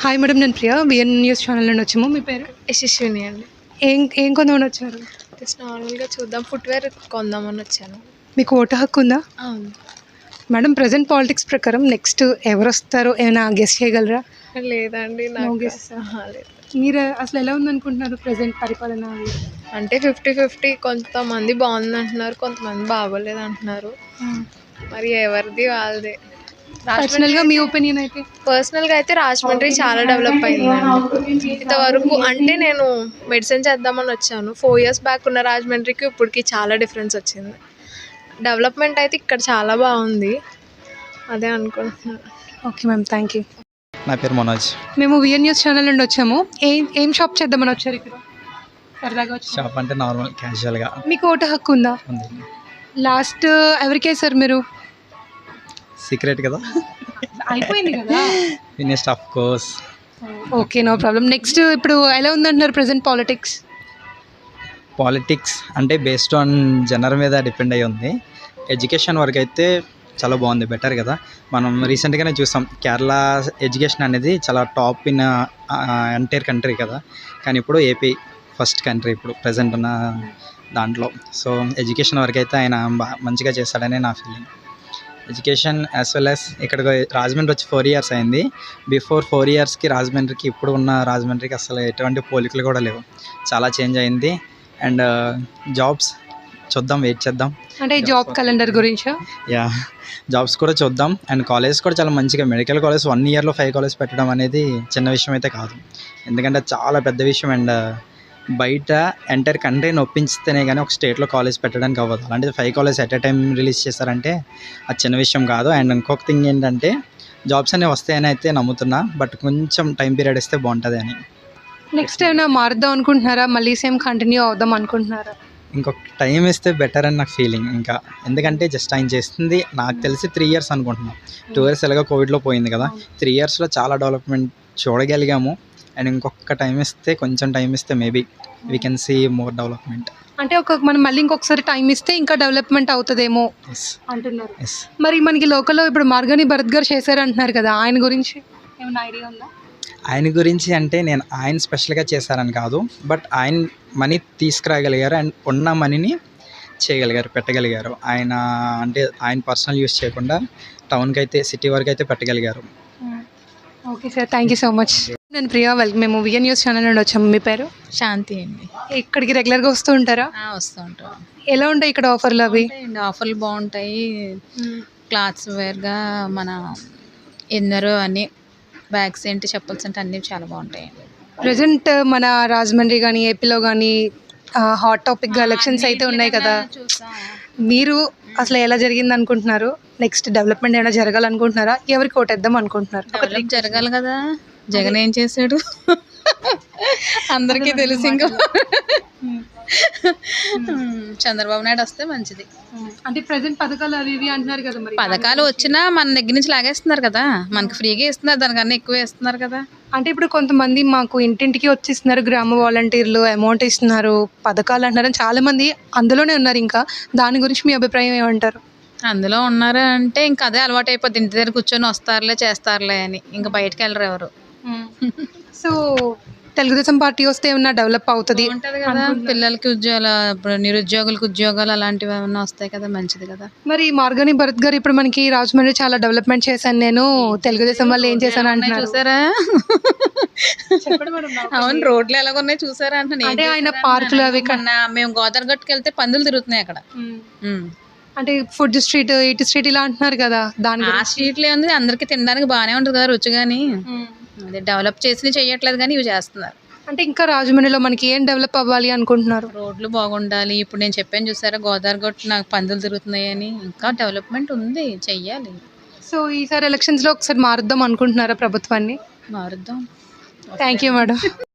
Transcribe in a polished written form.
Hi madam, నేను Priya VN news channel నుండి వచ్చాము. మీ పేరు? యశస్విని అండి. ఏం కొందామని వచ్చారు? జస్ట్ నార్మల్గా చూద్దాం, ఫుట్వేర్ కొందామని వచ్చాను. మీకు ఓటు హక్కు ఉందా? అవును. మేడం, ప్రజెంట్ పాలిటిక్స్ ప్రకారం నెక్స్ట్ ఎవరు వస్తారో ఏమైనా గెస్ట్ చేయగలరా? లేదండి, No నాకు guess. లేదు. మీరు అసలు ఎలా ఉందనుకుంటున్నారు ప్రజెంట్ పరిపాలన? అంటే 50-50, కొంతమంది బాగుంది అంటున్నారు, కొంతమంది బాగోలేదు అంటున్నారు. మరి ఎవరిది వాళ్ళదే. పర్సనల్గా మీ ఒపీనియన్ అయితే? పర్సనల్గా అయితే రాజమండ్రి చాలా డెవలప్ అయిందండి ఇంతవరకు. అంటే నేను మెడిసిన్ చేద్దామని వచ్చాను. 4 years బ్యాక్ ఉన్న రాజమండ్రికి ఇప్పటికి చాలా డిఫరెన్స్ వచ్చింది. డెవలప్మెంట్ అయితే ఇక్కడ చాలా బాగుంది, అదే అనుకుంటున్నాను. Okay ma'am, thank you. నా పేరు మనోజ్. మేము విఎన్ న్యూస్ ఛానల్ నుండి వచ్చాము. ఏం షాప్ చేద్దామని వచ్చారు ఇక్కడ? సరదాగా వచ్చారు. షాప్ అంటే నార్మల్ క్యాజువల్గా మీకు ఓటు హక్కు ఉందా? ఉంది. లాస్ట్ ఎవరికి వేశారు మీరు? సీక్రెట్ కదా. అయిపోయింది కదా. Finished of course. Okay, no problem. Next ఇప్పుడు ఎలా ఉందంటున్నారు ప్రజెంట్ పాలిటిక్స్? పాలిటిక్స్ అంటే బేస్డ్ ఆన్ జనర్ మీద డిపెండ్ అయ్యి ఉంది. ఎడ్యుకేషన్ వరకు అయితే చాలా బాగుంది, బెటర్ కదా. మనం రీసెంట్గానే చూసాం కేరళ ఎడ్యుకేషన్ అనేది చాలా టాప్ ఇన్ ఎంటైర్ కంట్రీ కదా. కానీ ఇప్పుడు ఏపీ ఫస్ట్ కంట్రీ ఇప్పుడు ప్రజెంట్ ఉన్న దాంట్లో. సో ఎడ్యుకేషన్ వరకు అయితే ఆయన మంచిగా చేస్తాడని నా feeling. Education as well as ఇక్కడ రాజమండ్రి వచ్చి 4 years అయింది. బిఫోర్ 4 yearsకి రాజమండ్రికి ఇప్పుడు ఉన్న రాజమండ్రికి అసలు ఎటువంటి పోలికలు కూడా లేవు, చాలా చేంజ్ అయింది. అండ్ జాబ్స్ చూద్దాం, వెయిట్ చేద్దాం. అంటే జాబ్ క్యాలెండర్ గురించా? యా, జాబ్స్ కూడా చూద్దాం. అండ్ కాలేజ్ కూడా చాలా మంచిగా, మెడికల్ కాలేజ్ 1 yearలో 5 కాలేజ్ పెట్టడం అనేది చిన్న విషయం అయితే కాదు, ఎందుకంటే చాలా పెద్ద విషయం. అండ్ బయట ఎంటైర్ కంట్రీని ఒప్పించితేనే కానీ ఒక స్టేట్లో కాలేజ్ పెట్టడానికి అవ్వదు. అలాంటిది 5 college at a time release చేశారంటే అది చిన్న విషయం కాదు. అండ్ ఇంకొక థింగ్ ఏంటంటే జాబ్స్ అనేవి వస్తాయని అయితే నమ్ముతున్నా, బట్ కొంచెం టైం పీరియడ్ ఇస్తే బాగుంటుంది అని. నెక్స్ట్ ఏమైనా మారుద్దాం అనుకుంటున్నారా? మళ్ళీ సేమ్ కంటిన్యూ అవుదాం అనుకుంటున్నారా? ఇంకొక టైం ఇస్తే బెటర్ అని నాకు ఫీలింగ్. ఇంకా ఎందుకంటే జస్ట్ ఆయన చేస్తుంది నాకు తెలిసి 3 years అనుకుంటున్నాను. 2 years ఎలాగో కోవిడ్లో పోయింది కదా. 3 yearsలో చాలా డెవలప్మెంట్ చూడగలిగాము. అండ్ ఇంకొక టైం ఇస్తే, కొంచెం టైం ఇస్తే maybe we can see more development. అంటే మనం మళ్ళీ ఇంకొకసారి టైం ఇస్తే ఇంకా డెవలప్మెంట్ అవుతుందేమో అంటున్నారు. మరి మనకి లోకల్లో ఇప్పుడు మార్గాని భరత్ గారు చేశారు అంటున్నారు కదా, ఆయన గురించి ఏమైనా ఐడియా ఉందా? ఆయన గురించి అంటే నేను ఆయన స్పెషల్గా చేశారని కాదు, బట్ ఆయన మనీ తీసుకురాగలిగారు అండ్ ఉన్న మనీని చేయగలిగారు, పెట్టగలిగారు. ఆయన అంటే ఆయన పర్సనల్ యూస్ చేయకుండా టౌన్కి అయితే, సిటీ వరకు అయితే పెట్టగలిగారు. Okay sir, thank you so much. నేను ప్రియా, మేము విఎన్ న్యూస్ ఛానల్ నుండి వచ్చాము. మీ పేరు? శాంతి అండి. ఇక్కడికి రెగ్యులర్గా వస్తూ ఉంటారా? వస్తూ ఉంటాం. ఎలా ఉంటాయి ఇక్కడ ఆఫర్లు అవి? ఆఫర్లు బాగుంటాయి. క్లాత్స్ వేర్గా మన ఎన్నరో అన్ని బ్యాగ్స్ ఏంటి, చెప్పల్స్ అంటే అన్నీ చాలా బాగుంటాయి. ప్రజెంట్ మన రాజమండ్రి కానీ ఏపీలో కానీ హాట్ టాపిక్గా ఎలక్షన్స్ అయితే ఉన్నాయి కదా. మీరు అసలు ఎలా జరిగింది అనుకుంటున్నారు? నెక్స్ట్ డెవలప్మెంట్ ఏమైనా జరగాలనుకుంటున్నారా? ఎవరికి ఓటేద్దాం అనుకుంటున్నారు? డెవలప్ జరగాలి కదా. జగన్ ఏం చేశాడు అందరికీ తెలుసు. ఇంకా చంద్రబాబు నాయుడు వస్తే మంచిది. అంటే ప్రజెంట్ పథకాలు అవి ఇవి అంటున్నారు కదా. మరి పథకాలు వచ్చినా మన దగ్గర నుంచి లాగేస్తున్నారు కదా, మనకి ఫ్రీగా ఇస్తున్నారు, దానికన్నా ఎక్కువ ఇస్తున్నారు కదా. అంటే ఇప్పుడు కొంతమంది మాకు ఇంటింటికి వచ్చి ఇస్తున్నారు, గ్రామ వాలంటీర్లు అమౌంట్ ఇస్తున్నారు, పథకాలు అంటున్నారు, చాలా మంది అందులోనే ఉన్నారు. ఇంకా దాని గురించి మీ అభిప్రాయం ఏమంటారు? అందులో ఉన్నారు అంటే ఇంకా అదే అలవాటు అయిపోద్ది, ఇంటి దగ్గర కూర్చొని వస్తారులే చేస్తారులే అని, ఇంకా బయటకు వెళ్ళరు ఎవరు. సో తెలుగుదేశం పార్టీ వస్తే ఏమన్నా డెవలప్ అవుతుంది ఉంటుంది కదా. పిల్లలకి ఉద్యోగాలు, ఇప్పుడు నిరుద్యోగులకు ఉద్యోగాలు అలాంటివి ఏమన్నా వస్తాయి కదా, మంచిది కదా. మరి మార్గాని భరత్ గారు ఇప్పుడు మనకి రాజమండ్రి చాలా డెవలప్మెంట్ చేశాను నేను, తెలుగుదేశం వల్ల ఏం చేశాను అంటున్నారు. చూసారా? అవును, రోడ్లు ఎలాగున్నాయి చూసారా అంటున్నా. అంటే ఆయన పార్కులు అవి కన్నా మేము గోదావరి గట్టుకు వెళ్తే పందులు తిరుగుతున్నాయి అక్కడ. అంటే ఫుడ్ స్ట్రీట్, ఈట్ స్ట్రీట్ ఇలా అంటున్నారు కదా, దాని ఆ స్ట్రీట్లో ఉంది, అందరికి తినడానికి బాగానే ఉంటుంది కదా రుచి. కానీ అదే డెవలప్ చేసి చెయ్యట్లేదు కానీ ఇవి చేస్తున్నారు. అంటే ఇంకా రాజమండ్రిలో మనకి ఏం డెవలప్ అవ్వాలి అనుకుంటున్నారు? రోడ్లు బాగుండాలి. ఇప్పుడు నేను చెప్పాను చూసారా, గోదావరి గట్టు నాకు పందులు తిరుగుతున్నాయని, ఇంకా డెవలప్మెంట్ ఉంది, చెయ్యాలి. సో ఈసారి ఎలక్షన్స్లో ఒకసారి మారుద్దాం అనుకుంటున్నారా ప్రభుత్వాన్ని? మారుద్దాం. Thank you madam.